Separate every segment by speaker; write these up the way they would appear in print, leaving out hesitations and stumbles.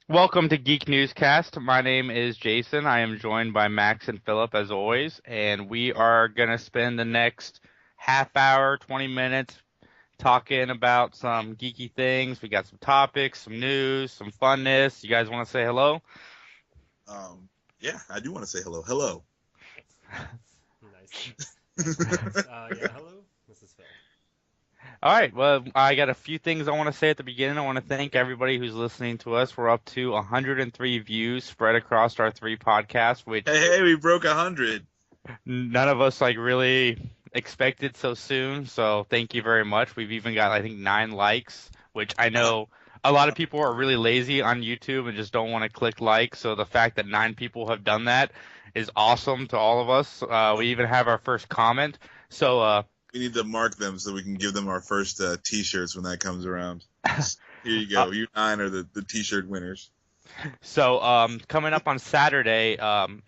Speaker 1: Welcome to Geek News Cast. My name is Jason. I am joined by Max and Phillip as always, and we are gonna spend the next half hour, 20 minutes talking about some geeky things. We got some topics, some news, some funness. You guys want to say hello?
Speaker 2: Um, yeah, I do want to say hello. Hello.
Speaker 3: Nice. Yeah, hello. This is Phil.
Speaker 1: All right. Well, I got a few things I want to say at the beginning. I want to thank everybody who's listening to us. We're up to 103 views spread across our three podcasts, which
Speaker 2: Hey, we broke 100.
Speaker 1: none of us like really expected so soon. So thank you very much. We've even got I think 9 likes, which I know a lot of people are really lazy on YouTube and just don't want to click like. So the fact that 9 people have done that is awesome to all of us. We even have our first comment. So
Speaker 2: We need to mark them so we can give them our first T-shirts when that comes around. Here you go. You 9 are the T-shirt winners.
Speaker 1: Coming up on Saturday,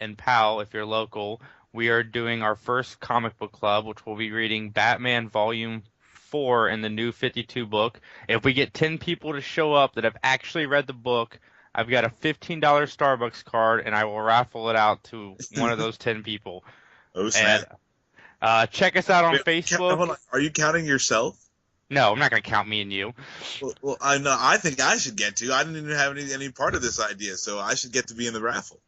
Speaker 1: in Powell, if you're local, we are doing our first comic book club, which will be reading Batman Volume 4 in the New 52 book. If we get 10 people to show up that have actually read the book, I've got a $15 Starbucks card, and I will raffle it out to one of those 10 people.
Speaker 2: Oh,
Speaker 1: And
Speaker 2: snap.
Speaker 1: check us out on
Speaker 2: Wait,
Speaker 1: Facebook.
Speaker 2: hold on. Are you counting yourself?
Speaker 1: No, I'm not going to count me and you.
Speaker 2: Well, I know. I think I should get to. I didn't even have any part of this idea, so I should get to be in the raffle.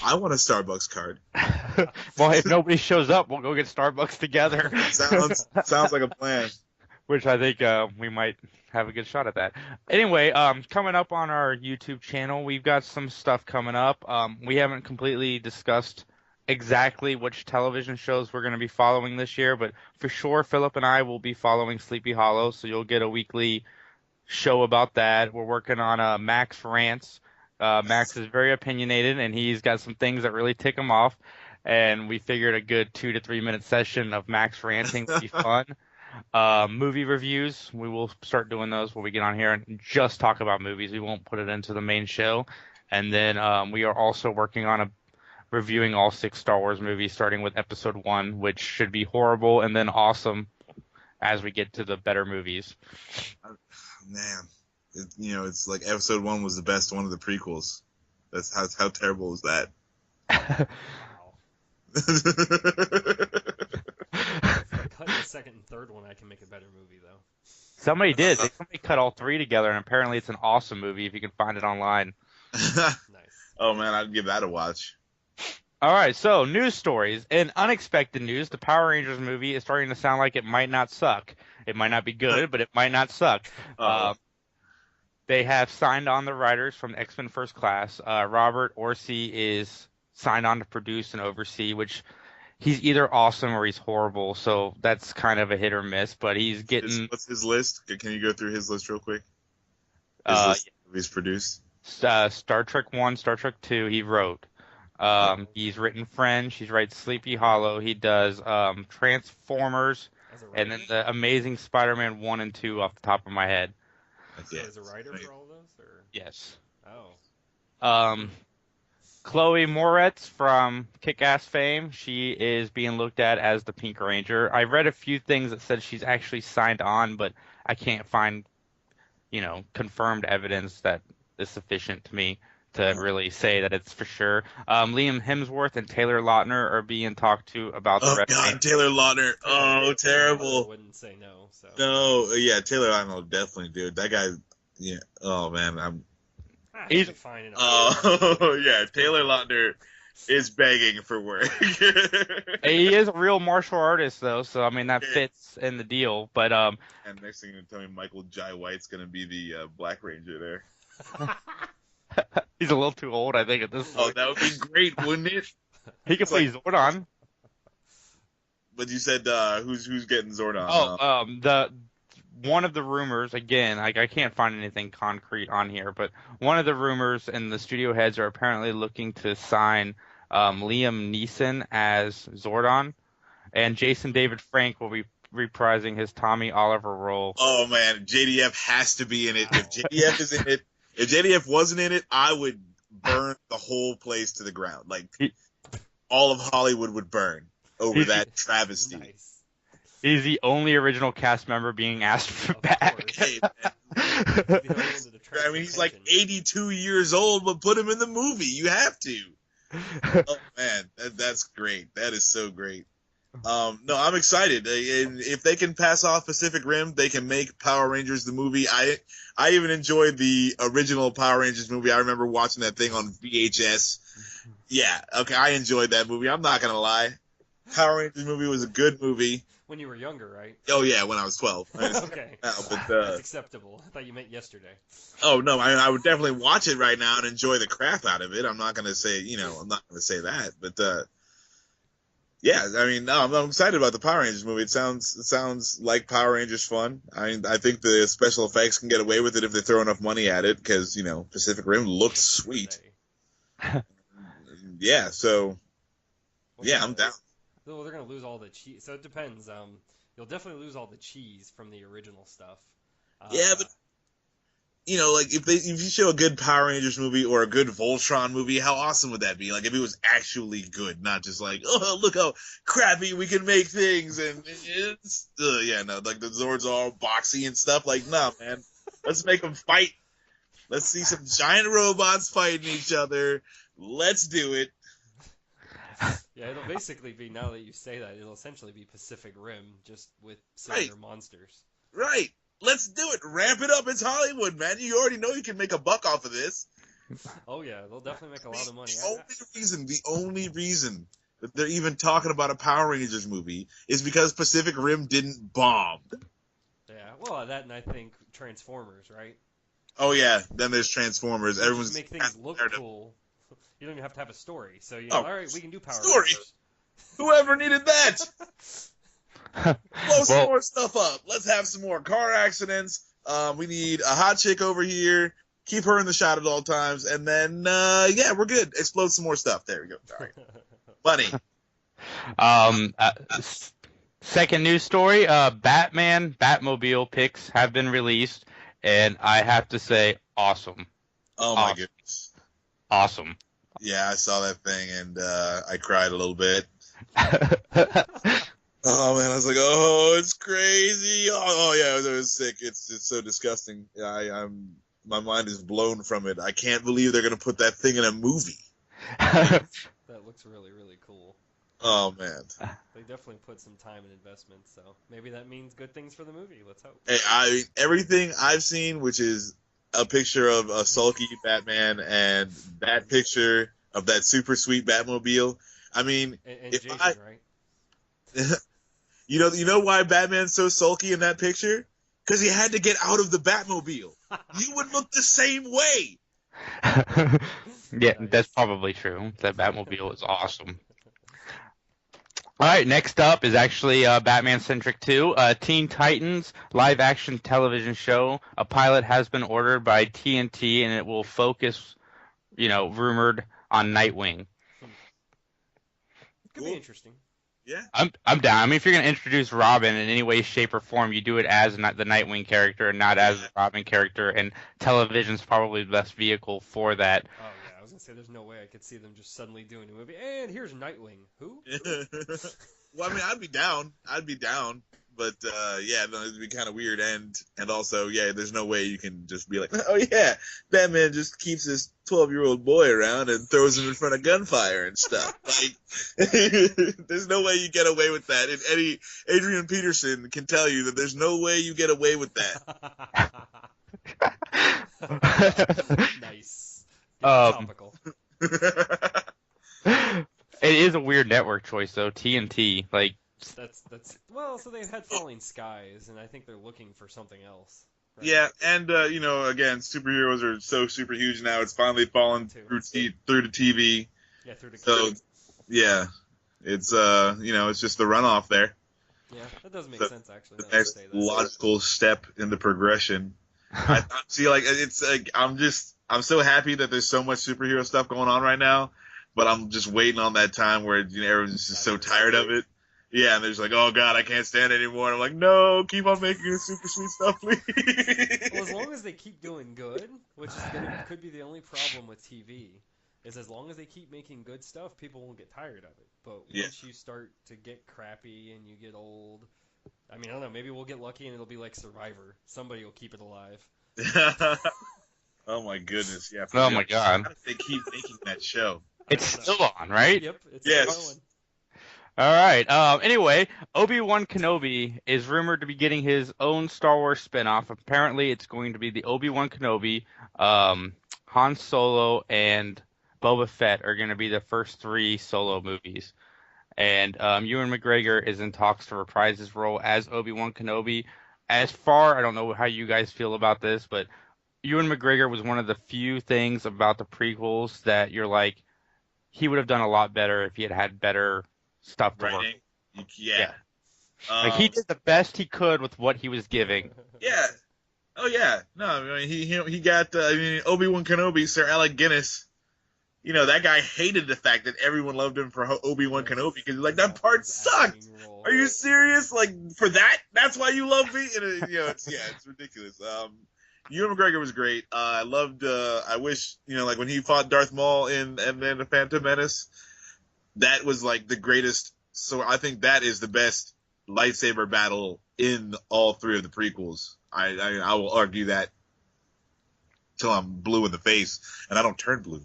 Speaker 2: I want a Starbucks card.
Speaker 1: Well, if nobody shows up, we'll go get Starbucks together.
Speaker 2: Sounds like a plan.
Speaker 1: Which I think we might have a good shot at that. Anyway, coming up on our YouTube channel, we've got some stuff coming up. We haven't completely discussed exactly which television shows we're going to be following this year, but for sure, Philip and I will be following Sleepy Hollow, so you'll get a weekly show about that. We're working on Max Rants. Max is very opinionated, and he's got some things that really tick him off. And we figured a good 2 to 3 minute session of Max ranting would be fun. Movie reviews, we will start doing those when we get on here and just talk about movies. We won't put it into the main show. And then we are also working on reviewing all 6 Star Wars movies, starting with Episode 1, which should be horrible and then awesome as we get to the better movies.
Speaker 2: Man, it's like Episode 1 was the best one of the prequels. That's how terrible is that?
Speaker 3: Wow. If I cut the second and third one, I can make a better movie, though.
Speaker 1: Somebody did. Somebody cut all 3 together, and apparently it's an awesome movie if you can find it online.
Speaker 3: Nice.
Speaker 2: Oh man, I'd give that a watch.
Speaker 1: All right, so news stories. In unexpected news, the Power Rangers movie is starting to sound like it might not suck. It might not be good, but it might not suck. They have signed on the writers from X-Men First Class. Robert Orci is signed on to produce and oversee, which he's either awesome or he's horrible. So that's kind of a hit or miss. But he's getting
Speaker 2: What's his list? Can you go through his list real quick? His
Speaker 1: uh,
Speaker 2: list of movies produced.
Speaker 1: Star Trek 1, Star Trek 2. He wrote. He's written Fringe. He's written Sleepy Hollow. He does Transformers,
Speaker 3: As a
Speaker 1: and
Speaker 3: writer?
Speaker 1: then the Amazing Spider-Man 1 and 2 off the top of my head.
Speaker 3: So as a writer for all those? Or?
Speaker 1: Yes.
Speaker 3: Oh.
Speaker 1: Chloe Moretz from Kick-Ass fame, she is being looked at as the Pink Ranger. I read a few things that said she's actually signed on, but I can't find, confirmed evidence that is sufficient to me to really say that it's for sure. Liam Hemsworth and Taylor Lautner are being talked to about the
Speaker 2: Oh
Speaker 1: Red
Speaker 2: God,
Speaker 1: Ranger.
Speaker 2: Taylor Lautner. Oh,
Speaker 3: I
Speaker 2: terrible.
Speaker 3: wouldn't say no. So.
Speaker 2: No, yeah, Taylor Lautner will definitely do it. That guy, yeah. Oh man,
Speaker 3: He's fine enough.
Speaker 2: Oh yeah, Taylor Lautner is begging for work.
Speaker 1: He is a real martial artist, though, so I mean that fits in the deal. But
Speaker 2: And next thing you're gonna tell me, Michael Jai White's gonna be the Black Ranger there.
Speaker 1: he's a little too old, I think, at this
Speaker 2: Oh,
Speaker 1: point.
Speaker 2: that would be great, wouldn't it?
Speaker 1: He could play Zordon.
Speaker 2: But you said who's getting Zordon?
Speaker 1: The one of the rumors again, I can't find anything concrete on here, but one of the rumors and the studio heads are apparently looking to sign Liam Neeson as Zordon, and Jason David Frank will be reprising his Tommy Oliver role.
Speaker 2: Oh man, JDF has to be in it. If JDF is in it, if JDF wasn't in it, I would burn the whole place to the ground. Like all of Hollywood would burn over that travesty.
Speaker 3: Nice.
Speaker 1: He's the only original cast member being asked
Speaker 3: Of
Speaker 1: back.
Speaker 3: course.
Speaker 2: Hey, man.
Speaker 3: He's the only one that attracts
Speaker 2: I mean, he's like
Speaker 3: attention.
Speaker 2: 82 years old, but put him in the movie. You have to. Oh man, that's great. That is so great. No, I'm excited. And if they can pass off Pacific Rim, they can make Power Rangers the movie. I even enjoyed the original Power Rangers movie. I remember watching that thing on VHS. Yeah, okay, I enjoyed that movie. I'm not gonna lie. Power Rangers movie was a good movie.
Speaker 3: When you were younger, right?
Speaker 2: Oh yeah, when I was 12.
Speaker 3: Okay.
Speaker 2: But
Speaker 3: That's acceptable. I thought you meant yesterday.
Speaker 2: oh no, I would definitely watch it right now and enjoy the crap out of it. I'm not gonna say, I'm not gonna say that, but yeah, I mean, no, I'm excited about the Power Rangers movie. It sounds like Power Rangers fun. I mean, I think the special effects can get away with it if they throw enough money at it, because Pacific Rim looks sweet. Yeah, so yeah, I'm down.
Speaker 3: Well, they're gonna lose all the cheese, so it depends. You'll definitely lose all the cheese from the original stuff.
Speaker 2: Yeah, but like if you show a good Power Rangers movie or a good Voltron movie, how awesome would that be? Like if it was actually good, not just like, oh, look how crappy we can make things, and it's like the Zords are all boxy and stuff. Like, nah, man, let's make them fight. Let's see some giant robots fighting each other. Let's do it.
Speaker 3: Yeah, it'll basically be, now that you say that, it'll essentially be Pacific Rim, just with sillier monsters.
Speaker 2: Right. Let's do it. Ramp it up. It's Hollywood, man. You already know you can make a buck off of this.
Speaker 3: Oh yeah, they'll definitely make a lot of money.
Speaker 2: The only reason that they're even talking about a Power Rangers movie is because Pacific Rim didn't bomb.
Speaker 3: Yeah, well, that and I think Transformers, right?
Speaker 2: Oh yeah, then there's Transformers. Everyone's
Speaker 3: just make things look cool. You don't even have to have a story. So all right, we can do Power
Speaker 2: story.
Speaker 3: Rangers.
Speaker 2: Whoever needed that? Blow some more stuff up. Let's have some more car accidents. We need a hot chick over here. Keep her in the shot at all times, and then we're good. Explode some more stuff. There we go. All right. Money.
Speaker 1: Second news story: Batmobile Pics have been released, and I have to say, awesome.
Speaker 2: Oh my goodness.
Speaker 1: Awesome.
Speaker 2: Yeah, I saw that thing and I cried a little bit. Oh man, I was like, oh, it's crazy. Oh yeah, it was sick. It's so disgusting. Yeah, my mind is blown from it. I can't believe they're gonna put that thing in a movie.
Speaker 3: That looks really, really cool.
Speaker 2: Oh man.
Speaker 3: They definitely put some time and investment, so maybe that means good things for the movie. Let's hope.
Speaker 2: Hey, everything I've seen, which is a picture of a sulky Batman and that picture of that super sweet Batmobile. I mean,
Speaker 3: and Jason, right?
Speaker 2: You know why Batman's so sulky in that picture? Because he had to get out of the Batmobile. You would look the same way.
Speaker 1: Yeah, that's probably true. That Batmobile is awesome. All right, next up is actually Batman-centric too. Teen Titans live-action television show. A pilot has been ordered by TNT, and it will focus, rumored on Nightwing.
Speaker 3: Could be interesting.
Speaker 2: Yeah,
Speaker 1: I'm down. I mean, if you're gonna introduce Robin in any way, shape, or form, you do it as not the Nightwing character and not as the Robin character. And television's probably the best vehicle for that.
Speaker 3: Oh yeah, I was gonna say there's no way I could see them just suddenly doing a movie. And here's Nightwing. Who?
Speaker 2: Well, I mean, I'd be down. But it'd be kind of weird, and also, there's no way you can just be like, oh yeah, Batman just keeps this 12-year-old boy around and throws him in front of gunfire and stuff. Like, there's no way you get away with that. And Adrian Peterson can tell you that there's no way you get away with
Speaker 3: that. Nice. Topical.
Speaker 1: It is a weird network choice though. TNT, like.
Speaker 3: That's well. So they've had Falling Skies, and I think they're looking for something else. Right?
Speaker 2: Yeah, and again, superheroes are so super huge now. It's finally fallen through to TV.
Speaker 3: Yeah, through to.
Speaker 2: So, yeah, it's it's just the runoff there.
Speaker 3: Yeah, that does make sense actually.
Speaker 2: The next logical step in the progression. I see, like it's like I'm so happy that there's so much superhero stuff going on right now, but I'm just waiting on that time where everyone's just so tired of it. Yeah, and they're just like, oh god, I can't stand it anymore. And I'm like, no, keep on making the super sweet stuff, please.
Speaker 3: Well, as long as they keep doing good, which could be the only problem with TV, is as long as they keep making good stuff, people won't get tired of it. But once you start to get crappy and you get old, I mean, I don't know. Maybe we'll get lucky and it'll be like Survivor. Somebody will keep it alive.
Speaker 2: Oh my goodness, yeah. For
Speaker 1: Oh
Speaker 2: real.
Speaker 1: my God.
Speaker 2: How did they keep making that show?
Speaker 1: It's still on, right?
Speaker 3: Yep, it's
Speaker 2: Yes.
Speaker 3: still going.
Speaker 1: All right. Anyway, Obi Wan Kenobi is rumored to be getting his own Star Wars spinoff. Apparently, it's going to be the Obi Wan Kenobi, Han Solo, and Boba Fett are going to be the first 3 solo movies. And Ewan McGregor is in talks to reprise his role as Obi Wan Kenobi. I don't know how you guys feel about this, but Ewan McGregor was one of the few things about the prequels that you're like, he would have done a lot better if he had had better stuff to work.
Speaker 2: Writing? Yeah.
Speaker 1: Like he did the best he could with what he was giving.
Speaker 2: Yeah. Oh yeah. No, I mean he got Obi-Wan Kenobi, Sir Alec Guinness. You know, that guy hated the fact that everyone loved him for Obi-Wan Kenobi because like that part sucked. Are you serious? Like for that? That's why you love me? And it's ridiculous. Ewan McGregor was great. I loved. I wish like when he fought Darth Maul in the Phantom Menace, that was like the greatest. So I think that is the best lightsaber battle in all 3 of the prequels. I will argue that till I'm blue in the face, and I don't turn blue.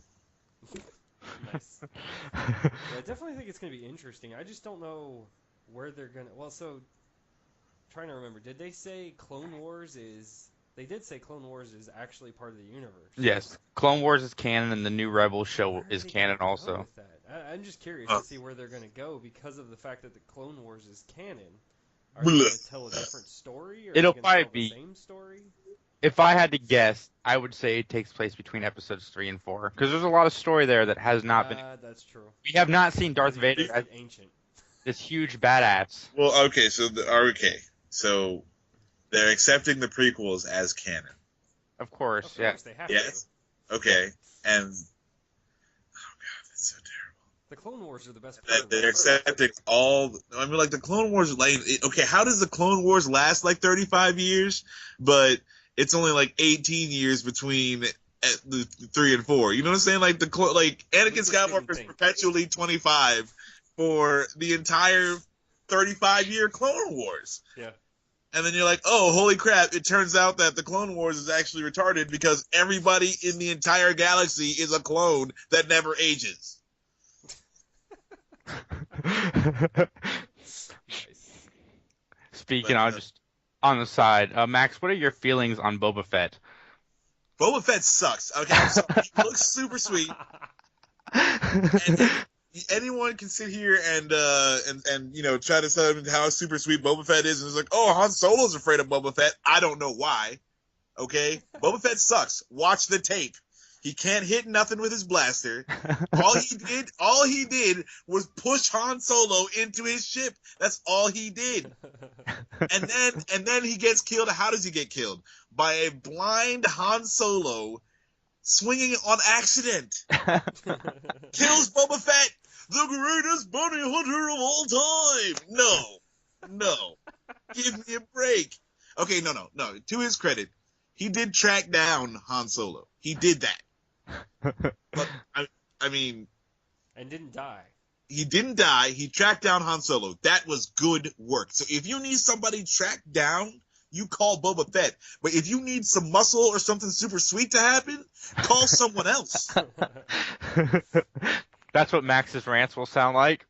Speaker 3: Nice. Yeah, I definitely think it's going to be interesting. I just don't know where they're going to... Well, so, trying to remember, did they say Clone Wars is... They did say Clone Wars is actually part of the universe.
Speaker 1: Yes, Clone Wars is canon, and the new Rebels show
Speaker 3: Where are
Speaker 1: is
Speaker 3: they
Speaker 1: canon
Speaker 3: gonna go
Speaker 1: also.
Speaker 3: with that? I'm just curious to see where they're going to go because of the fact that the Clone Wars is canon. Are they going to tell a different story? Or
Speaker 1: It'll
Speaker 3: are they gonna
Speaker 1: probably
Speaker 3: tell
Speaker 1: be-
Speaker 3: the same story?
Speaker 1: If I had to guess, I would say it takes place between episodes 3 and 4, because there's a lot of story there that has not been.
Speaker 3: That's true.
Speaker 1: We have not seen Darth
Speaker 3: Because
Speaker 1: Vader as
Speaker 3: it's ancient.
Speaker 1: this huge badass.
Speaker 2: Well, okay, so they're accepting the prequels as canon.
Speaker 1: Of course,
Speaker 3: Of
Speaker 1: yeah.
Speaker 3: course, they have
Speaker 2: Yes.
Speaker 3: to.
Speaker 2: Okay, and oh god, that's so terrible.
Speaker 3: The Clone Wars are the best part of
Speaker 2: They're
Speaker 3: it.
Speaker 2: accepting all. I mean, like the Clone Wars. Like, okay, how does the Clone Wars last like 35 years? But it's only like 18 years between the 3 and 4. You know what I'm saying? Like Anakin Skywalker is perpetually 25 for the entire 35-year Clone Wars.
Speaker 3: Yeah.
Speaker 2: And then you're like, oh, holy crap! It turns out that the Clone Wars is actually retarded because everybody in the entire galaxy is a clone that never ages.
Speaker 3: Nice.
Speaker 1: Speaking on just on the side, Max, what are your feelings on Boba Fett?
Speaker 2: Boba Fett sucks. Okay, I'm sorry. He looks super sweet. And anyone can sit here and try to tell him how super sweet Boba Fett is, and it's like, oh, Han Solo's afraid of Boba Fett. I don't know why. Okay, Boba Fett sucks. Watch the tape. He can't hit nothing with his blaster. All he did was push Han Solo into his ship. That's all he did. And then he gets killed. How does he get killed? By a blind Han Solo swinging on accident. Kills Boba Fett, the greatest bounty hunter of all time. No. Give me a break. Okay, no. To his credit, he did track down Han Solo. He did that. But, I mean...
Speaker 3: And didn't die.
Speaker 2: He didn't die. He tracked down Han Solo. That was good work. So if you need somebody tracked down, you call Boba Fett. But if you need some muscle or something super sweet to happen, call someone else.
Speaker 1: That's what Max's rants will sound like.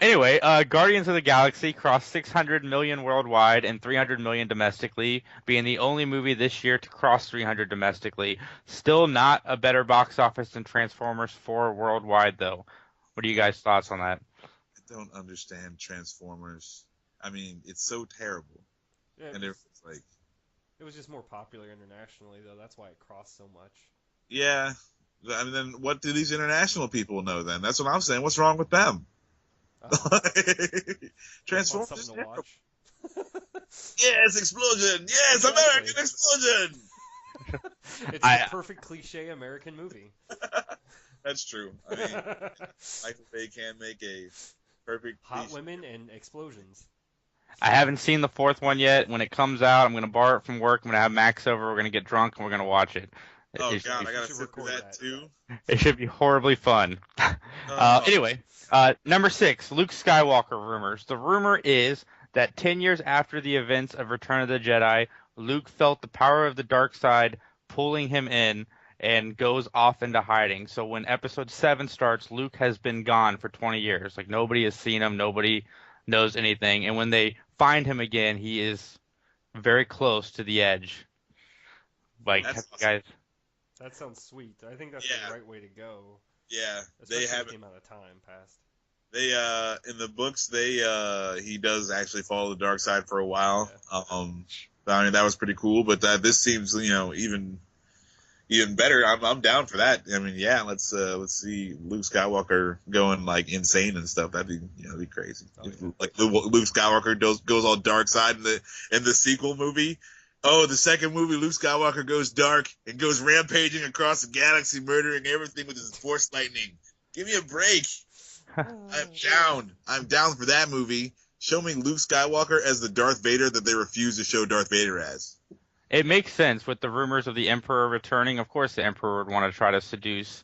Speaker 1: Anyway, Guardians of the Galaxy crossed 600 million worldwide and 300 million domestically, being the only movie this year to cross 300 domestically. Still not a better box office than Transformers 4 worldwide, though. What are you guys' thoughts on that?
Speaker 2: I don't understand Transformers. I mean, it's so terrible.
Speaker 3: Yeah,
Speaker 2: And it's like...
Speaker 3: It was just more popular internationally, though. That's why it crossed so much.
Speaker 2: Yeah. I mean, then what do these international people know, then? That's what I'm saying. What's wrong with them? Transformers is
Speaker 3: Something to
Speaker 2: terrible.
Speaker 3: watch.
Speaker 2: Yes, explosion! Yes,
Speaker 3: Exactly.
Speaker 2: American explosion!
Speaker 3: It's a perfect cliche American movie.
Speaker 2: That's true. I mean, Michael Bay can make a perfect
Speaker 3: Hot
Speaker 2: piece.
Speaker 3: women and explosions.
Speaker 1: I haven't seen the 4th one yet. When it comes out, I'm going to borrow it from work. I'm going to have Max over. We're going to get drunk, and we're going to watch it.
Speaker 2: Oh
Speaker 1: It should
Speaker 2: God,
Speaker 1: be,
Speaker 2: I gotta
Speaker 3: should
Speaker 2: sit through
Speaker 3: record
Speaker 2: that
Speaker 3: that.
Speaker 2: too.
Speaker 1: it should be horribly fun.
Speaker 2: Oh,
Speaker 1: Anyway, number 6, Luke Skywalker rumors. The rumor is that 10 years after the events of Return of the Jedi, Luke felt the power of the dark side pulling him in and goes off into hiding. So when episode 7 starts, Luke has been gone for 20 years. Like nobody has seen him, nobody knows anything. And when they find him again, he is very close to the edge. Like, have
Speaker 2: that's
Speaker 1: you
Speaker 2: awesome.
Speaker 1: guys?
Speaker 3: That sounds sweet. I think that's the
Speaker 2: Yeah,
Speaker 3: right way to go,
Speaker 2: yeah. They
Speaker 3: especially
Speaker 2: have
Speaker 3: with the amount of time passed.
Speaker 2: they in the books he does actually follow the dark side for a while.
Speaker 3: Yeah.
Speaker 2: I mean that was pretty cool, but this seems even better. I'm down for that. I mean, yeah, let's see Luke Skywalker going like insane and stuff. That'd be crazy.
Speaker 3: Oh,
Speaker 2: If,
Speaker 3: yeah.
Speaker 2: like Luke Skywalker goes all dark side in the sequel movie. Oh, the second movie, Luke Skywalker goes dark and goes rampaging across the galaxy, murdering everything with his force lightning. Give me a break. I'm down. I'm down for that movie. Show me Luke Skywalker as the Darth Vader that they refuse to show Darth Vader as.
Speaker 1: It makes sense with the rumors of the Emperor returning. Of course, the Emperor would want to try to seduce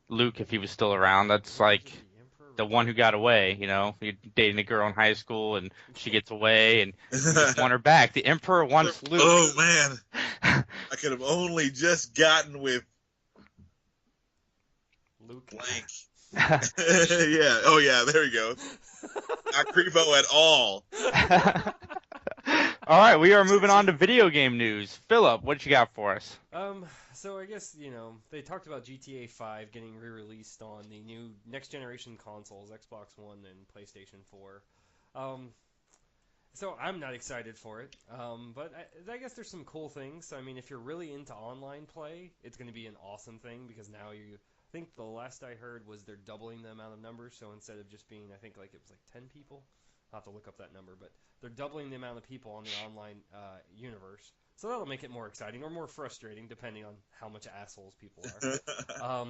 Speaker 1: Luke if he was still around. That's like
Speaker 3: The Emperor
Speaker 1: the one who got away, you know. You're dating a girl in high school and she gets away and you just want her back. The Emperor wants Luke.
Speaker 2: Oh man, I could have only just gotten with
Speaker 3: Luke.
Speaker 2: blank. Yeah. Oh yeah. There we go. Not creepo at all.
Speaker 1: All right, we are moving on to video game news. Phillip, what you got for us?
Speaker 3: So I guess, they talked about GTA 5 getting re-released on the new next generation consoles, Xbox One and PlayStation 4. So I'm not excited for it, but I guess there's some cool things. I mean, if you're really into online play, it's going to be an awesome thing because now I think the last I heard was they're doubling the amount of numbers. So instead of just being, I think like it was like 10 people, I'll have to look up that number, but they're doubling the amount of people on the online universe. So that'll make it more exciting or more frustrating, depending on how much assholes people are.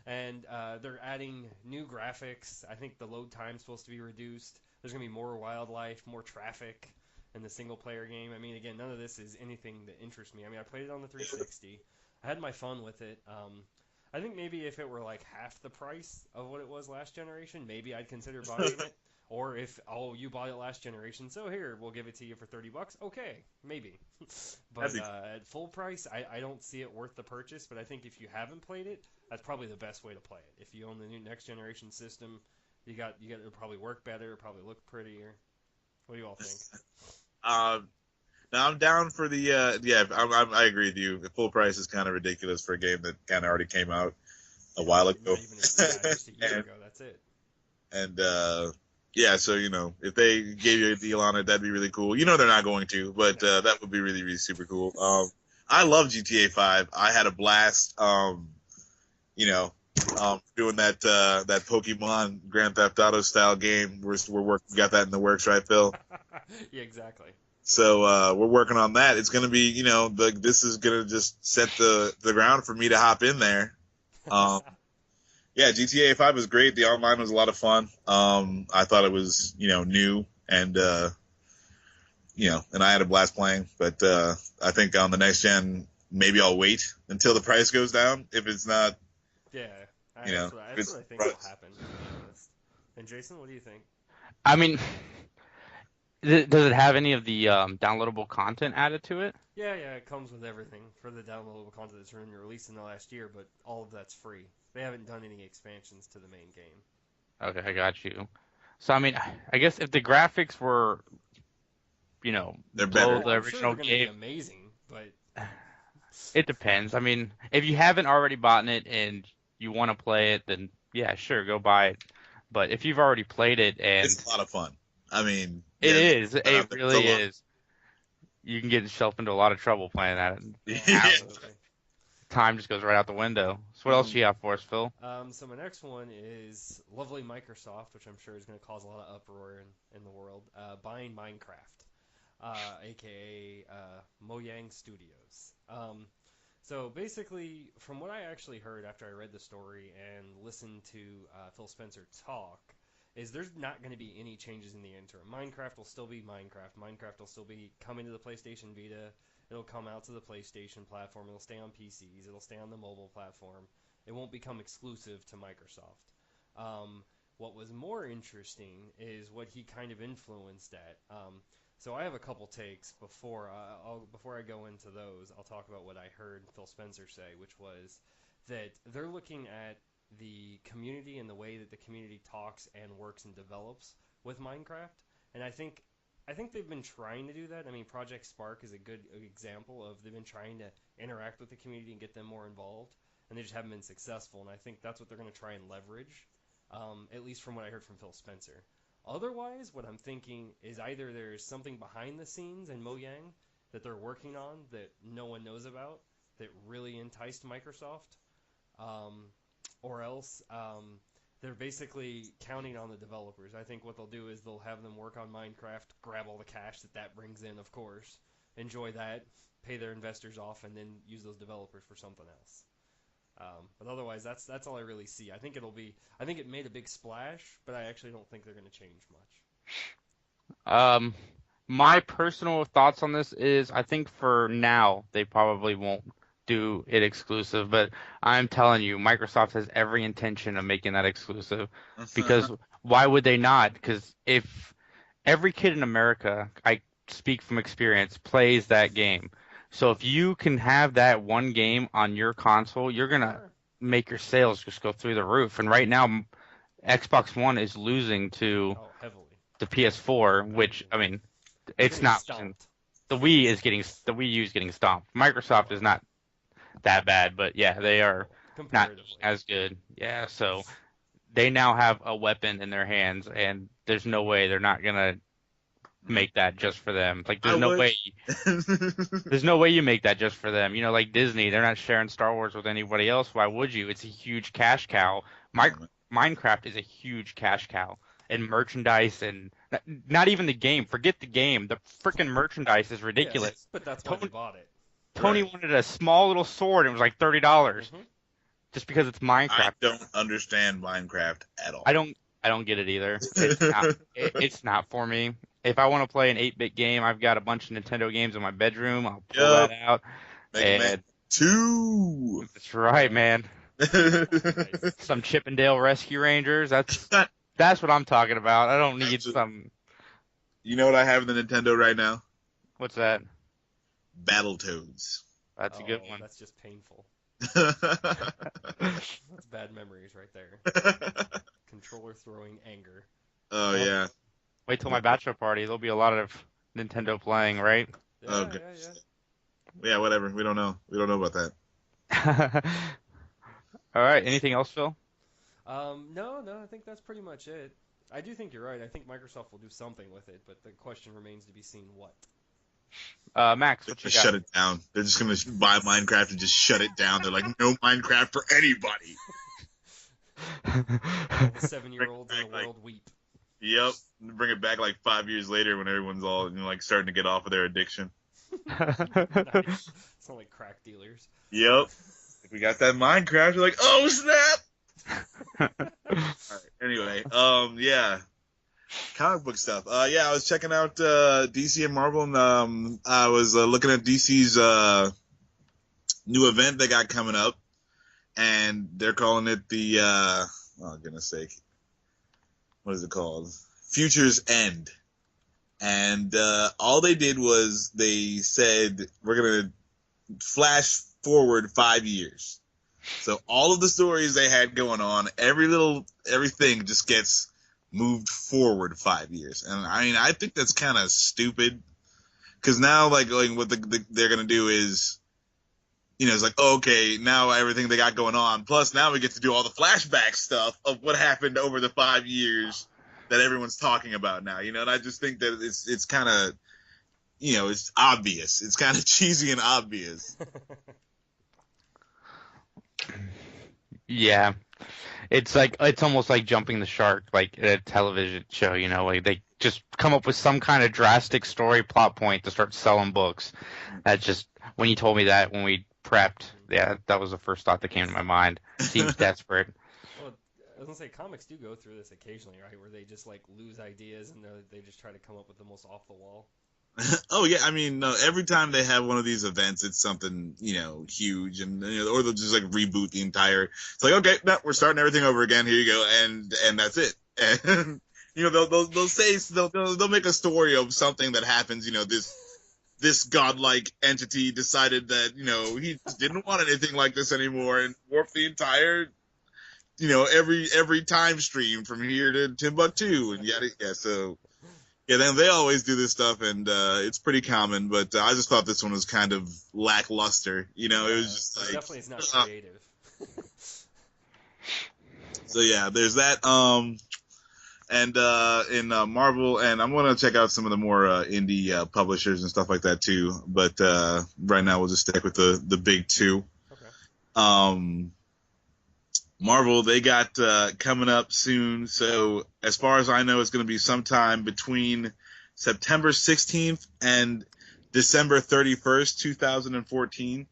Speaker 3: And they're adding new graphics. I think the load time's supposed to be reduced. There's going to be more wildlife, more traffic in the single-player game. I mean, again, none of this is anything that interests me. I mean, I played it on the 360. I had my fun with it. I think maybe if it were like half the price of what it was last generation, maybe I'd consider buying it. Or if, you bought it last generation, so here, we'll give it to you for $30. Okay, maybe. But at full price, I don't see it worth the purchase. But I think if you haven't played it, that's probably the best way to play it. If you own the new next generation system, it'll probably work better, it'll probably look prettier. What do you all think?
Speaker 2: Now I'm down for the I agree with you. The full price is kind of ridiculous for a game that kind of already came out a while ago.
Speaker 3: Not even just a year ago, that's it.
Speaker 2: And yeah, so if they gave you a deal on it, that'd be really cool. They're not going to, but that would be really, really super cool. I love GTA 5. I had a blast. Doing that Pokemon Grand Theft Auto style game. We got that in the works, right, Phil?
Speaker 3: Yeah, exactly.
Speaker 2: So we're working on that. It's gonna be, this is gonna just set the ground for me to hop in there. Yeah, GTA 5 was great. The online was a lot of fun. I thought it was, new and and I had a blast playing. But I think on the next gen, maybe I'll wait until the price goes down. If it's not,
Speaker 3: Yeah, that's what I think will happen, to be honest. And Jason, what do you think?
Speaker 1: I mean, does it have any of the downloadable content added to it?
Speaker 3: Yeah, it comes with everything for the downloadable content that's been released in the last year, but all of that's free. They haven't done any expansions to the main game.
Speaker 1: Okay, I got you. So, I mean, I guess if the graphics were,
Speaker 2: they're
Speaker 1: below
Speaker 2: better.
Speaker 1: the
Speaker 3: I'm
Speaker 1: original
Speaker 3: sure they're going to be
Speaker 1: game,
Speaker 3: amazing, but
Speaker 1: it depends. I mean, if you haven't already bought it and you want to play it, then yeah, sure, go buy it. But if you've already played it and
Speaker 2: It's a lot of fun. I mean,
Speaker 1: it is, it
Speaker 2: it's
Speaker 1: really is. You can get yourself into a lot of trouble playing that.
Speaker 3: absolutely.
Speaker 1: Time just goes right out the window. So what else you got for us, Phil?
Speaker 3: So my next one is lovely Microsoft, which I'm sure is going to cause a lot of uproar in the world, buying Minecraft, aka Mojang Studios. So basically, from what I actually heard after I read the story and listened to Phil Spencer talk, is there's not going to be any changes in the interim. Minecraft will still be Minecraft. Minecraft will still be coming to the PlayStation Vita It'll come out to the PlayStation platform. It'll stay on PCs. It'll stay on the mobile platform. It won't become exclusive to Microsoft. What was more interesting is what he kind of influenced at. So I have a couple takes before I go into those. I'll talk about what I heard Phil Spencer say, which was that they're looking at the community and the way that the community talks and works and develops with Minecraft. And I think they've been trying to do that. I mean, Project Spark is a good example of they've been trying to interact with the community and get them more involved, and they just haven't been successful. And I think that's what they're going to try and leverage, at least from what I heard from Phil Spencer. Otherwise, what I'm thinking is either there's something behind the scenes in Mojang that they're working on that no one knows about that really enticed Microsoft, or else they're basically counting on the developers. I think what they'll do is they'll have them work on Minecraft, grab all the cash that brings in, of course, enjoy that, pay their investors off, and then use those developers for something else. But otherwise, that's all I really see. I think it made a big splash, but I actually don't think they're going to change much.
Speaker 1: My personal thoughts on this is I think for now they probably won't do it exclusive, but I'm telling you, Microsoft has every intention of making that exclusive because why would they not? Because if every kid in America, I speak from experience, plays that game. So if you can have that one game on your console, you're going to make your sales just go through the roof. And right now, Xbox One is losing to the PS4, which, I mean, it's not. The Wii U is getting stomped. Microsoft is not that bad, but yeah, they are not as good. Yeah, so they now have a weapon in their hands, and there's no way they're not going to make that just for them. Like there's no way you make that just for them. You know, like Disney, they're not sharing Star Wars with anybody else. Why would you? It's a huge cash cow. Minecraft is a huge cash cow, and merchandise, and not even the game. Forget the game. The freaking merchandise is ridiculous.
Speaker 3: Yes, but that's why they bought it.
Speaker 1: Tony wanted a small little sword, and it was like $30 just because it's Minecraft.
Speaker 2: I don't understand Minecraft at all.
Speaker 1: I don't get it either. It's not for me. If I want to play an 8-bit game, I've got a bunch of Nintendo games in my bedroom. I'll pull that out.
Speaker 2: Mega Man 2.
Speaker 1: That's right, man. Some Chippendale Rescue Rangers. That's what I'm talking about. I don't need some.
Speaker 2: You know what I have in the Nintendo right now?
Speaker 1: What's that?
Speaker 2: Battletoads.
Speaker 1: That's a good one.
Speaker 3: That's just painful. That's bad memories right there. Controller throwing anger.
Speaker 2: Oh, yeah.
Speaker 1: Wait till my bachelor party. There'll be a lot of Nintendo playing, right?
Speaker 3: Yeah,
Speaker 2: okay. Yeah, whatever. We don't know. We don't know about
Speaker 1: that. All right. Anything else, Phil?
Speaker 3: No. I think that's pretty much it. I do think you're right. I think Microsoft will do something with it, but the question remains to be seen what.
Speaker 1: Max, what you got?
Speaker 2: Shut it down. They're just going to buy Minecraft and just shut it down. They're like, no Minecraft for anybody.
Speaker 3: All the 7-year-olds in the world weep.
Speaker 2: Yep. Bring it back like 5 years later when everyone's all like starting to get off of their addiction.
Speaker 3: Nice. It's not like crack dealers.
Speaker 2: Yep. If we got that Minecraft, you're like, oh snap! All right. Anyway, yeah. Comic book stuff. I was checking out DC and Marvel, and I was looking at DC's new event they got coming up, and they're calling it the oh goodness sake, what is it called? Future's End. And all they did was they said we're gonna flash forward 5 years. So all of the stories they had going on, everything just gets moved forward 5 years. And I mean, I think that's kind of stupid, because now like what they're gonna do is, you know, it's like, okay, now everything they got going on, plus now we get to do all the flashback stuff of what happened over the 5 years that everyone's talking about now, you know. And I just think that it's kind of, you know, it's obvious. It's kind of cheesy and obvious.
Speaker 1: Yeah. It's almost like jumping the shark, like a television show, you know, like they just come up with some kind of drastic story plot point to start selling books. That's just, when you told me that when we prepped, yeah, that was the first thought that came to my mind. Seems desperate.
Speaker 3: Well, I was gonna say, comics do go through this occasionally, right, where they just like lose ideas and they just try to come up with the most off the wall.
Speaker 2: Oh yeah, I mean, no, every time they have one of these events, it's something huge, and or they'll just like reboot the entire. It's like, okay, no, we're starting everything over again. Here you go, and that's it. And they'll say they'll make a story of something that happens. This godlike entity decided that he just didn't want anything like this anymore, and warped the entire every time stream from here to Timbuktu, and yada yeah. So. Yeah, they always do this stuff, and it's pretty common. But I just thought this one was kind of lackluster. It was just like
Speaker 3: definitely is not creative.
Speaker 2: So yeah, there's that. And in Marvel, and I'm gonna check out some of the more indie publishers and stuff like that too. But right now we'll just stick with the big two.
Speaker 3: Okay.
Speaker 2: Marvel, they got coming up soon. So as far as I know, it's going to be sometime between September 16th and December 31st, 2014.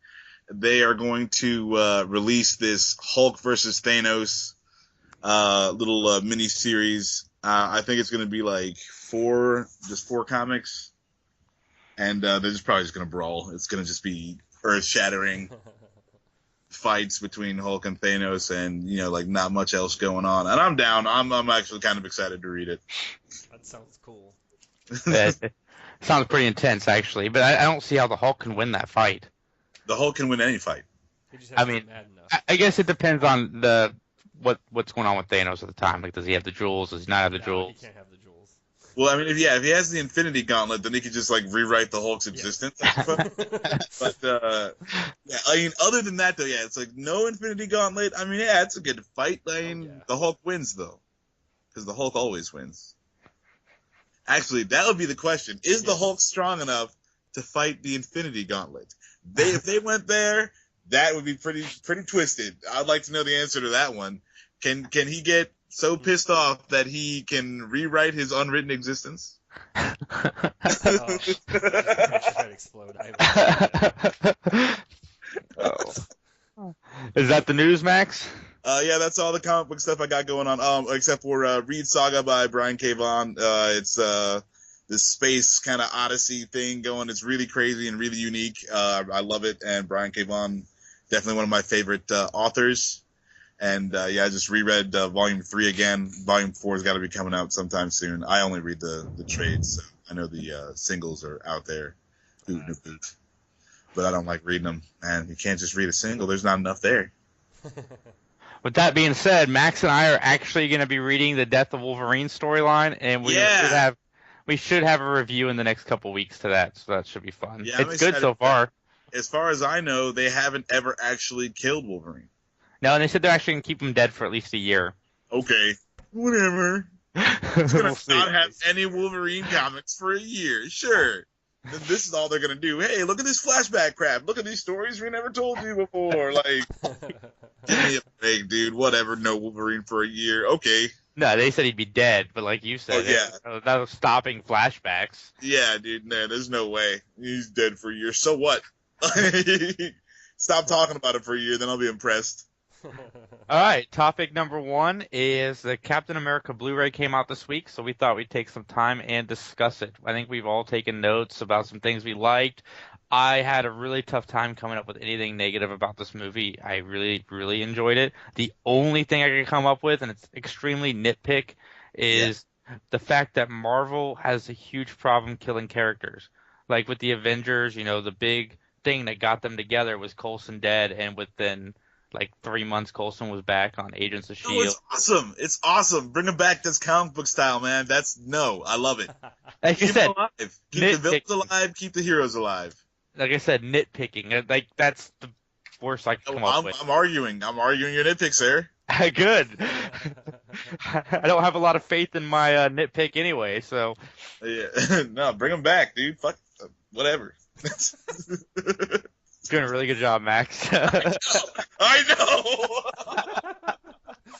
Speaker 2: They are going to release this Hulk versus Thanos little mini series. I think it's going to be like four comics, and they're probably just going to brawl. It's going to just be earth-shattering fights between Hulk and Thanos, and like not much else going on. And I'm down. I'm actually kind of excited to read it.
Speaker 3: That sounds cool.
Speaker 1: It sounds pretty intense, actually. But I don't see how the Hulk can win that fight.
Speaker 2: The Hulk can win any fight.
Speaker 3: He just has to be mad enough.
Speaker 1: I guess it depends on what's going on with Thanos at the time. Like, does he have the jewels? Does he not have the jewels?
Speaker 3: He can't have the jewels.
Speaker 2: Well, I mean, if he has the Infinity Gauntlet, then he could just like rewrite the Hulk's existence. But yeah, I mean, other than that, though, yeah, it's like no Infinity Gauntlet. I mean, yeah, it's a good fight. I mean, the Hulk wins though, because the Hulk always wins. Actually, that would be the question: is the Hulk strong enough to fight the Infinity Gauntlet? If they went there, that would be pretty twisted. I'd like to know the answer to that one. Can he get so pissed off that he can rewrite his unwritten existence?
Speaker 3: Explode.
Speaker 2: Is
Speaker 1: that the news, Max?
Speaker 2: Yeah, that's all the comic book stuff I got going on. Except for Reed Saga by Brian K. Vaughan. It's this space kind of odyssey thing going. It's really crazy and really unique. I love it, and Brian K. Vaughan, definitely one of my favorite authors. And yeah, I just reread Volume 3 again. Volume 4 has got to be coming out sometime soon. I only read the trades, so I know the singles are out there. But I don't like reading them. And you can't just read a single. There's not enough there.
Speaker 1: With that being said, Max and I are actually going to be reading the Death of Wolverine storyline, and we should have a review in the next couple weeks to that, so that should be fun. Yeah, it's good so far.
Speaker 2: As far as I know, they haven't ever actually killed Wolverine.
Speaker 1: No, and they said they're actually going to keep him dead for at least a year.
Speaker 2: Okay. Whatever. It's going to not have any Wolverine comics for a year. Sure. This is all they're going to do. Hey, look at this flashback crap. Look at these stories we never told you before. Like, give me a break, dude. Whatever. No Wolverine for a year. Okay.
Speaker 1: No, they said he'd be dead, but like you said, that was stopping flashbacks.
Speaker 2: Yeah, dude. No, there's no way. He's dead for a year. So what? Stop talking about it for a year, then I'll be impressed.
Speaker 1: All right, topic number 1 is the Captain America Blu-ray came out this week, so we thought we'd take some time and discuss it. I think we've all taken notes about some things we liked. I had a really tough time coming up with anything negative about this movie. I really, really enjoyed it. The only thing I could come up with, and it's extremely nitpick, is the fact that Marvel has a huge problem killing characters. Like with the Avengers, the big thing that got them together was Coulson dead, and within like 3 months, Coulson was back on Agents of S.H.I.E.L.D.
Speaker 2: It's awesome. It's awesome. Bring him back. That's comic book style, man. I love it.
Speaker 1: Like you said,
Speaker 2: alive. Keep the villains alive. Keep the heroes alive.
Speaker 1: Like I said, nitpicking. Like, that's the worst I can come up with.
Speaker 2: I'm arguing your nitpicks there.
Speaker 1: Good. I don't have a lot of faith in my nitpick anyway, so.
Speaker 2: Yeah. No, bring him back, dude. Fuck. Whatever.
Speaker 1: Doing a really good job, Max.
Speaker 2: I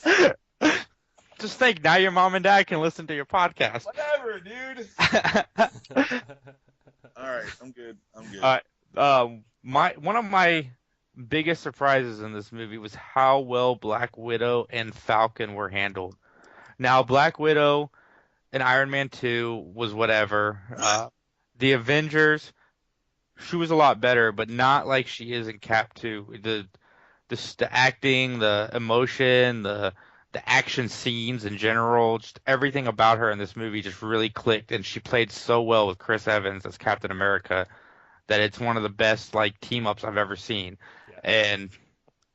Speaker 2: know.
Speaker 1: Just think, now your mom and dad can listen to your podcast.
Speaker 2: Whatever, dude. All right, I'm good.
Speaker 1: All right. One of my biggest surprises in this movie was how well Black Widow and Falcon were handled. Now, Black Widow and Iron Man 2 was whatever. the Avengers, she was a lot better, but not like she is in Cap 2. The acting, the emotion, the action scenes in general, just everything about her in this movie just really clicked, and she played so well with Chris Evans as Captain America that it's one of the best like team ups I've ever seen.
Speaker 3: Yeah.
Speaker 1: And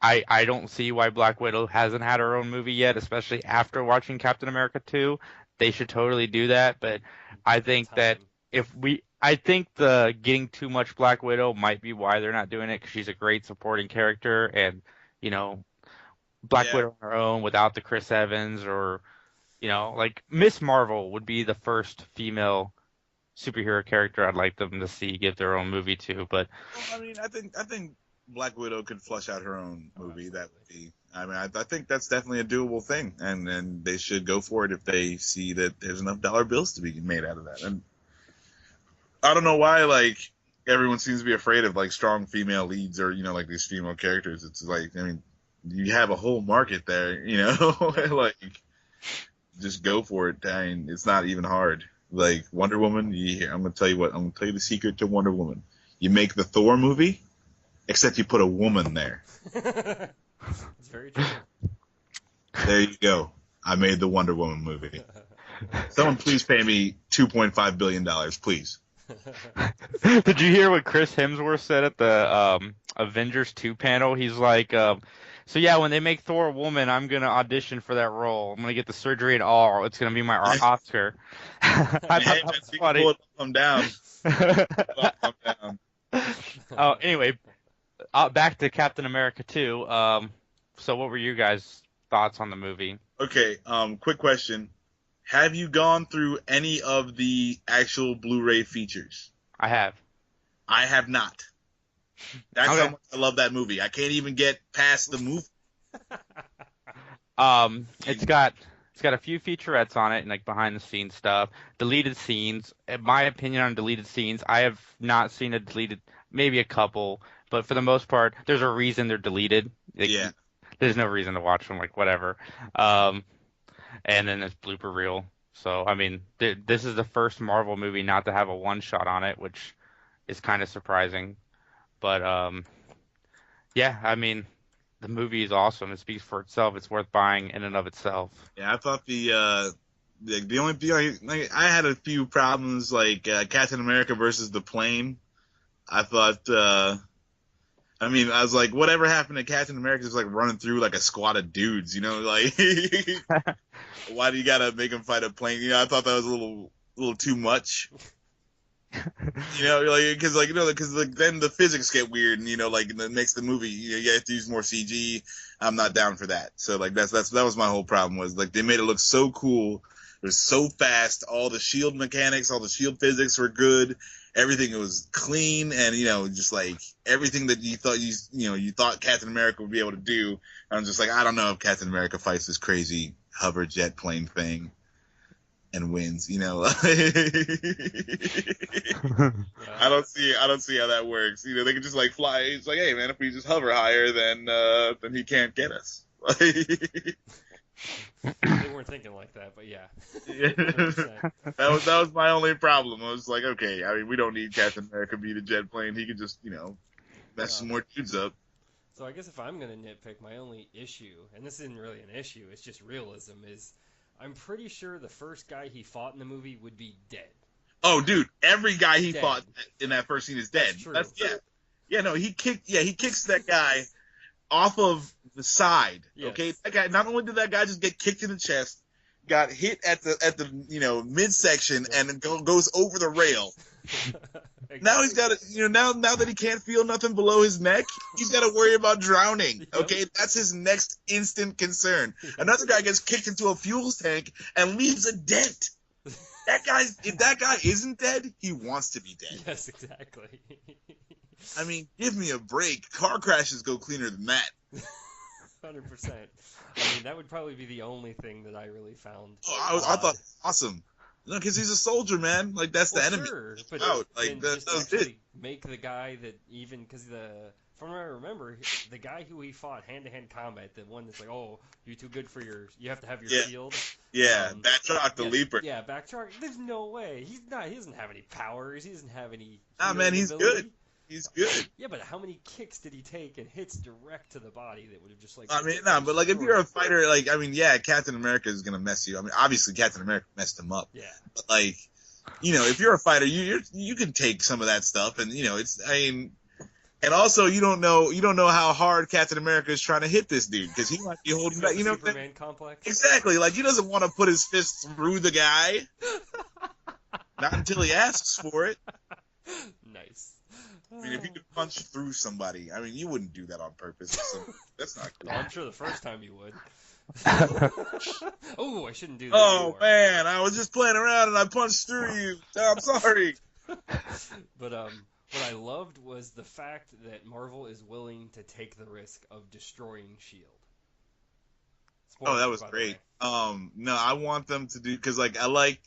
Speaker 1: I don't see why Black Widow hasn't had her own movie yet, especially after watching Captain America 2. They should totally do that, but I think that
Speaker 3: Time.
Speaker 1: I think the getting too much Black Widow might be why they're not doing it, because she's a great supporting character, and you know, Black
Speaker 2: Yeah,
Speaker 1: Widow on her own without the Chris Evans, or like Miss Marvel would be the first female superhero character I'd like them to see give their own movie to, but
Speaker 2: well, I mean, I think Black Widow could flush out her own movie. That would be. I mean, I think that's definitely a doable thing, and they should go for it if they see that there's enough dollar bills to be made out of that. And I don't know why, like, everyone seems to be afraid of like strong female leads or like these female characters. It's like, I mean, you have a whole market there, like just go for it. I mean, it's not even hard. Like Wonder Woman, I'm gonna tell you what. I'm gonna tell you the secret to Wonder Woman. You make the Thor movie, except you put a woman there.
Speaker 3: It's very true.
Speaker 2: There you go. I made the Wonder Woman movie. Someone please pay me $2.5 billion, please.
Speaker 1: did you hear what Chris Hemsworth said at the Avengers 2 panel? He's like, so yeah, when they make Thor a woman, I'm gonna audition for that role. I'm gonna get the surgery and all. It's gonna be my Oscar. I thought
Speaker 2: Hey,
Speaker 1: that
Speaker 2: man,
Speaker 1: was
Speaker 2: you can
Speaker 1: funny.
Speaker 2: pull it come down. Come down.
Speaker 1: Oh, anyway, back to Captain America 2. So what were you guys' thoughts on the movie?
Speaker 2: Okay, quick question. Have you gone through any of the actual Blu-ray features?
Speaker 1: I have.
Speaker 2: I have not. That's
Speaker 1: Okay.
Speaker 2: how much I love that movie. I can't even get past the movie.
Speaker 1: It's got a few featurettes on it and like behind the scenes stuff, deleted scenes. In my opinion on deleted scenes, I have not seen a deleted, maybe a couple, but for the most part, there's a reason they're deleted. Like,
Speaker 2: Yeah.
Speaker 1: there's no reason to watch them, like whatever. And then it's blooper reel. So I mean, this is the first Marvel movie not to have a one shot on it, which is kind of surprising. But yeah, I mean, the movie is awesome. It speaks for itself. It's worth buying in and of itself.
Speaker 2: Yeah, I thought the only thing like, I had a few problems like Captain America versus the plane. I thought I mean, I was like, whatever happened to Captain America is like running through like a squad of dudes, like why do you gotta make him fight a plane? I thought that was a little too much. Like because then the physics get weird, and like that makes the movie you have to use more CG. I'm not down for that. So like that was my whole problem, was like they made it look so cool. It was so fast. All the shield mechanics, all the shield physics were good. Everything was clean, and just like everything that you thought you thought Captain America would be able to do. I'm just like, I don't know if Captain America fights this crazy hover jet plane thing and wins. I don't see how that works. They can just like fly. It's like, hey man, if we just hover higher, then he can't get us.
Speaker 3: They weren't thinking like that, but yeah.
Speaker 2: That was my only problem. I was like, okay, I mean, we don't need Captain America to be the jet plane. He could just mess some more dudes up.
Speaker 3: So I guess if I'm gonna nitpick, my only issue, and this isn't really an issue, it's just realism, is I'm pretty sure the first guy he fought in the movie would be dead.
Speaker 2: Oh, dude, every guy he
Speaker 3: Dead.
Speaker 2: fought in that first scene is dead.
Speaker 3: That's true.
Speaker 2: He kicks that guy off of the side.
Speaker 3: Yes.
Speaker 2: Okay, that guy. Not only did that guy just get kicked in the chest, got hit at the midsection, and then goes over the rail.
Speaker 3: Exactly.
Speaker 2: Now he's got to now that he can't feel nothing below his neck, he's got to worry about drowning.
Speaker 3: Yep.
Speaker 2: Okay, that's his next instant concern. Another guy gets kicked into a fuel tank and leaves a dent. If that guy isn't dead, he wants to be dead.
Speaker 3: Yes, exactly.
Speaker 2: I mean, give me a break. Car crashes go cleaner than that.
Speaker 3: 100%. I mean, that would probably be the only thing that I really found.
Speaker 2: Oh, I thought it was awesome. No, because he's a soldier, man. Like that's the enemy.
Speaker 3: Sure, but
Speaker 2: Out. Like
Speaker 3: then
Speaker 2: that
Speaker 3: just
Speaker 2: was
Speaker 3: actually
Speaker 2: it.
Speaker 3: make the guy that even because the from what I remember, the guy who he fought hand-to-hand combat, the one that's like, oh, you're too good for you have to have your shield.
Speaker 2: Yeah, Batroc the Leaper.
Speaker 3: Yeah, Backcharge. There's no way. He doesn't have any powers. He doesn't have any
Speaker 2: Man, he's
Speaker 3: ability.
Speaker 2: good. He's good.
Speaker 3: Yeah, but how many kicks did he take and hits direct to the body that would have just like...
Speaker 2: but like if you're a fighter, like, Captain America is gonna mess you. Obviously Captain America messed him up.
Speaker 3: Yeah.
Speaker 2: But like, if you're a fighter, you can take some of that stuff, and and also you don't know how hard Captain America is trying to hit this dude because he might be holding back.
Speaker 3: Superman complex.
Speaker 2: Exactly. Like he doesn't want to put his fist through the guy. Not until he asks for it.
Speaker 3: Nice.
Speaker 2: If you could punch through somebody, you wouldn't do that on purpose. So that's not cool.
Speaker 3: I'm sure the first time you would. Oh, I shouldn't do that.
Speaker 2: Oh,
Speaker 3: anymore.
Speaker 2: man, I was just playing around and I punched through you. I'm sorry.
Speaker 3: But what I loved was the fact that Marvel is willing to take the risk of destroying S.H.I.E.L.D. Spoilers,
Speaker 2: That was great. No, I want them to do, because I like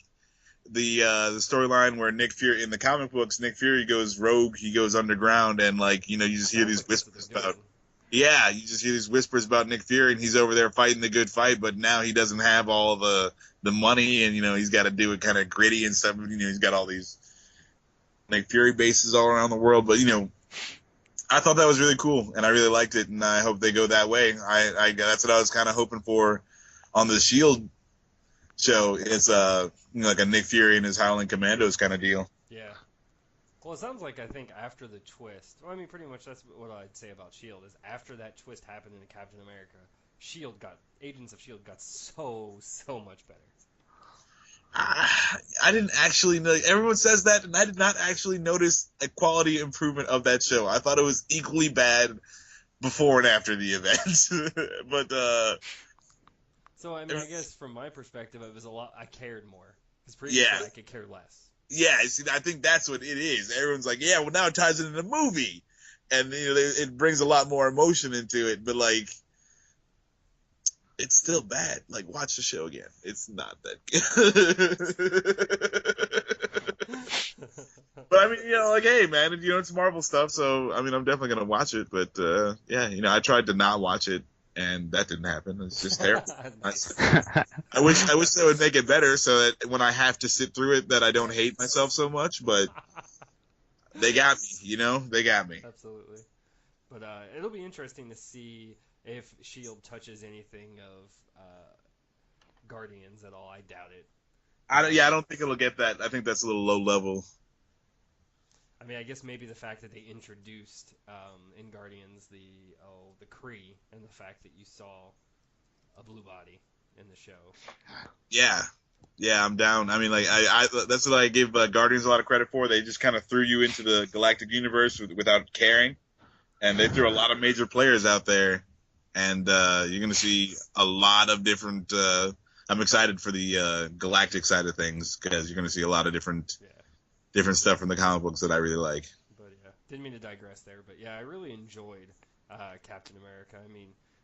Speaker 2: the storyline where Nick Fury, in the comic books, Nick Fury goes rogue, he goes underground, and you just hear these whispers about, you just hear these whispers about Nick Fury, and he's over there fighting the good fight, but now he doesn't have all the money, and he's got to do it kind of gritty and stuff. He's got all these Nick Fury bases all around the world, but I thought that was really cool, and I really liked it, and I hope they go that way. That's what I was kind of hoping for on the S.H.I.E.L.D. show. It's like a Nick Fury and his Howling Commandos kind of deal.
Speaker 3: Yeah. Well, it sounds like, I think after the twist, pretty much that's what I'd say about S.H.I.E.L.D. is after that twist happened in Captain America, Agents of S.H.I.E.L.D. got so much better.
Speaker 2: I didn't actually know. Everyone says that, and I did not actually notice a quality improvement of that show. I thought it was equally bad before and after the event. But
Speaker 3: so I guess from my perspective, it was a lot. I cared more because previously I could care less.
Speaker 2: Yeah, see, I think that's what it is. Everyone's like, yeah, well now it ties into the movie, and it brings a lot more emotion into it. But it's still bad. Watch the show again. It's not that good. But hey, man, it's Marvel stuff, so I'm definitely gonna watch it. But I tried to not watch it, and that didn't happen. It's just terrible. I wish they would make it better, so that when I have to sit through it, that I don't hate myself so much. But they got me. They got me.
Speaker 3: Absolutely. But it'll be interesting to see if S.H.I.E.L.D. touches anything of Guardians at all. I doubt it.
Speaker 2: I don't think it'll get that. I think that's a little low level.
Speaker 3: I guess maybe the fact that they introduced in Guardians the Kree, and the fact that you saw a blue body in the show. Yeah, I'm down. I that's what I give Guardians a lot of credit for. They just kind of threw you into the galactic universe without caring, and they threw a lot of major players out there. And you're going to see a lot of different... I'm excited for the galactic side of things, because you're going to see a lot of different stuff from the comic books that I really like. But didn't mean to digress there, but I really enjoyed Captain America.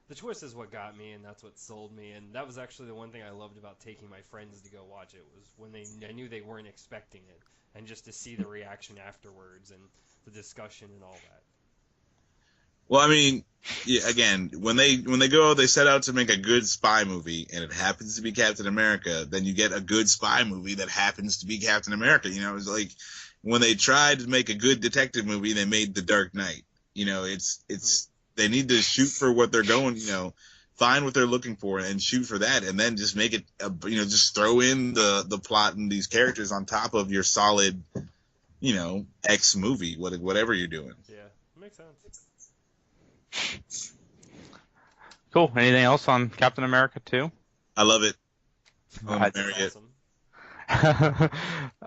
Speaker 3: The twist is what got me, and that's what sold me, and that was actually the one thing I loved about taking my friends to go watch it, was when I knew they weren't expecting it, and just to see the reaction afterwards, and the discussion and all that.
Speaker 2: Well, again, when they go, they set out to make a good spy movie, and it happens to be Captain America. Then you get a good spy movie that happens to be Captain America. It's like when they tried to make a good detective movie, they made The Dark Knight. It's they need to shoot for what they're going. Find what they're looking for and shoot for that, and then just make it. Just throw in the plot and these characters on top of your solid, X movie, whatever you're doing.
Speaker 3: Yeah, makes sense.
Speaker 1: Cool. Anything else on Captain America 2?
Speaker 2: I love it.
Speaker 3: Awesome.
Speaker 1: All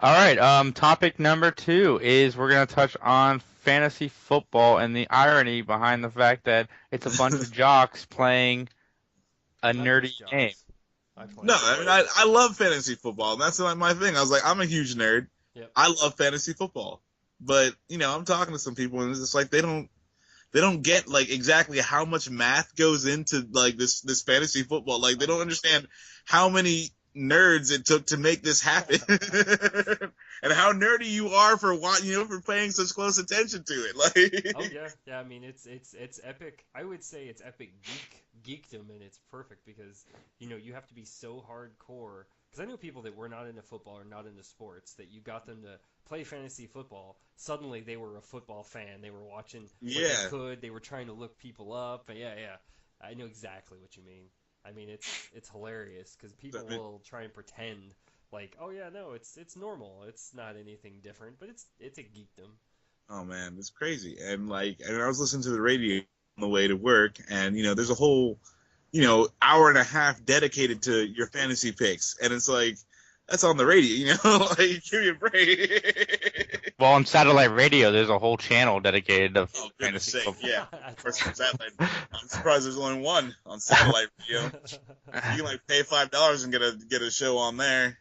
Speaker 1: right. Topic number 2 is we're going to touch on fantasy football and the irony behind the fact that it's a bunch of jocks playing a nerdy game.
Speaker 2: No, I love fantasy football, and that's my thing. I was like, I'm a huge nerd.
Speaker 3: Yep. I
Speaker 2: love fantasy football, but I'm talking to some people, and it's just like they don't get exactly how much math goes into this fantasy football. They don't understand how many nerds it took to make this happen, and how nerdy you are for for paying such close attention to it. Like,
Speaker 3: Oh yeah. I mean, it's epic. I would say it's epic geekdom, and it's perfect because you have to be so hardcore. Because I know people that were not into football or not into sports that you got them to play fantasy football. Suddenly they were a football fan. They were watching what they could. They were trying to look people up. But yeah. I know exactly what you mean. I mean, it's hilarious because people will try and pretend like, oh yeah, no, it's normal. It's not anything different, but it's a geekdom.
Speaker 2: oh man, it's crazy. And I was listening to the radio on the way to work, and there's a whole hour and a half dedicated to your fantasy picks, and it's like that's on the radio, like give me a break.
Speaker 1: Well, on satellite radio, there's a whole channel dedicated to fantasy
Speaker 2: sake,
Speaker 1: football.
Speaker 2: yeah. I'm surprised there's only one on satellite radio. You can pay $5 and get a show on there.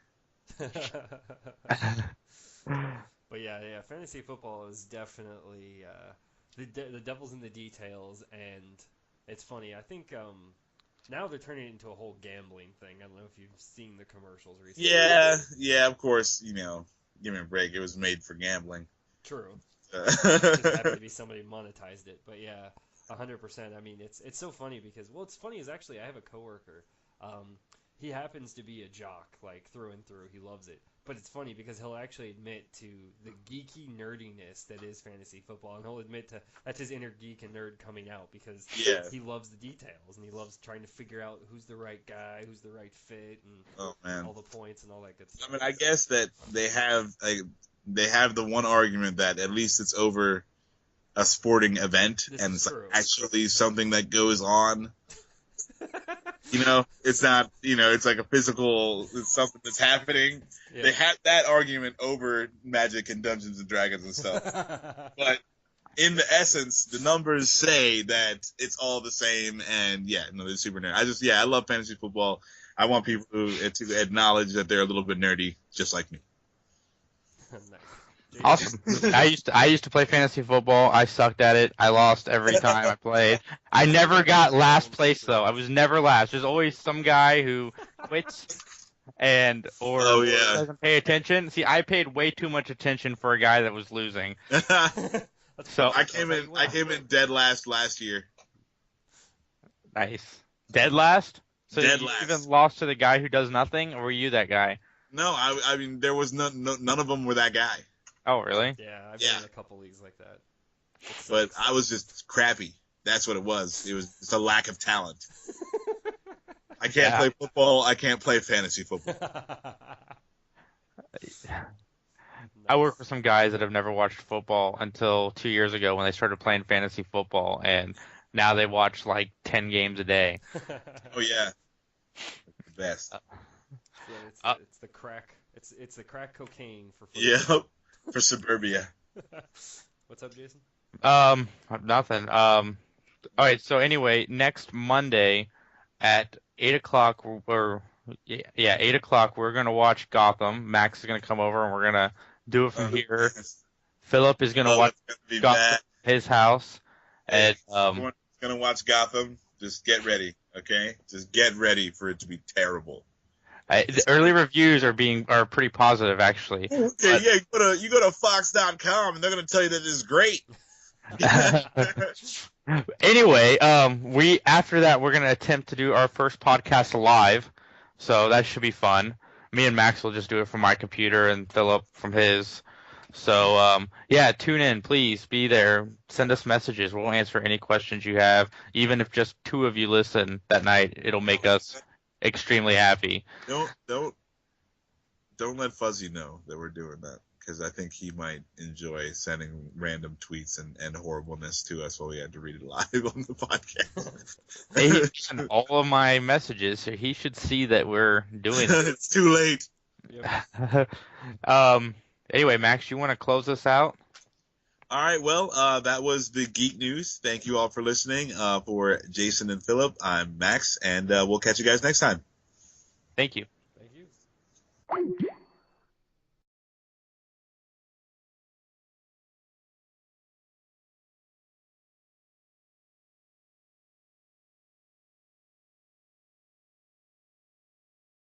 Speaker 3: But yeah, fantasy football is definitely the devil's in the details, and it's funny. I think now they're turning it into a whole gambling thing. I don't know if you've seen the commercials recently.
Speaker 2: Yeah, of course. Give me a break. It was made for gambling.
Speaker 3: True. Just happened to be somebody monetized it, but yeah, 100%. I mean, it's so funny because what's funny is actually I have a coworker. He happens to be a jock, through and through. He loves it. But it's funny because he'll actually admit to the geeky nerdiness that is fantasy football, and he'll admit to that's his inner geek and nerd coming out because he loves the details and he loves trying to figure out who's the right guy, who's the right fit, and all the points and all that good stuff.
Speaker 2: I mean, I guess that they have the one argument that at least it's over a sporting event and it's actually something that goes on. It's not, it's like a physical, it's something that's happening. Yeah. They had that argument over Magic and Dungeons and Dragons and stuff. But in the essence, the numbers say that it's all the same, and they're super nerd. I love fantasy football. I want people to acknowledge that they're a little bit nerdy, just like me.
Speaker 1: Awesome. I used to play fantasy football. I sucked at it. I lost every time I played. I never got last place though. I was never last. There's always some guy who quits or doesn't pay attention. See, I paid way too much attention for a guy that was losing. So
Speaker 2: I came in dead last year.
Speaker 1: Nice. Dead last? So
Speaker 2: dead
Speaker 1: you
Speaker 2: last.
Speaker 1: Even lost to the guy who does nothing, or were you that guy?
Speaker 2: No, I mean there was none of them were that guy.
Speaker 1: Oh, really?
Speaker 3: Yeah, I've been in a couple leagues like that.
Speaker 2: But I was just crappy. That's what it was. It was just a lack of talent. I can't play football. I can't play fantasy football.
Speaker 1: I work for some guys that have never watched football until 2 years ago when they started playing fantasy football, and now they watch 10 games a day.
Speaker 2: Oh, yeah. The best.
Speaker 3: It's the crack. It's the crack cocaine for football.
Speaker 2: Yep. For suburbia.
Speaker 3: What's up, Jason?
Speaker 1: Nothing. All right. So anyway, next Monday at 8 o'clock, 8 o'clock, we're gonna watch Gotham. Max is gonna come over and we're gonna do it from here. Phillip is gonna watch Gotham at his house. And
Speaker 2: everyone's gonna watch Gotham. Just get ready, okay? Just get ready for it to be terrible.
Speaker 1: The early reviews are pretty positive, actually.
Speaker 2: Okay, you go to Fox.com and they're gonna tell you that it's great.
Speaker 1: Anyway, after that we're gonna attempt to do our first podcast live, so that should be fun. Me and Max will just do it from my computer and Phillip from his. So tune in, please be there. Send us messages. We'll answer any questions you have. Even if just 2 of you listen that night, it'll make us extremely happy.
Speaker 2: Don't let Fuzzy know that we're doing that, because I think he might enjoy sending random tweets and horribleness to us while we had to read it live on the podcast.
Speaker 1: He's gotten all of my messages, so he should see that we're doing it.
Speaker 2: It's too late.
Speaker 3: Yep.
Speaker 1: Anyway, Max, you want to close us out?
Speaker 2: All right, well, that was the Geek News. Thank you all for listening. For Jason and Phillip, I'm Max, and we'll catch you guys next time.
Speaker 1: Thank you.
Speaker 3: Thank you.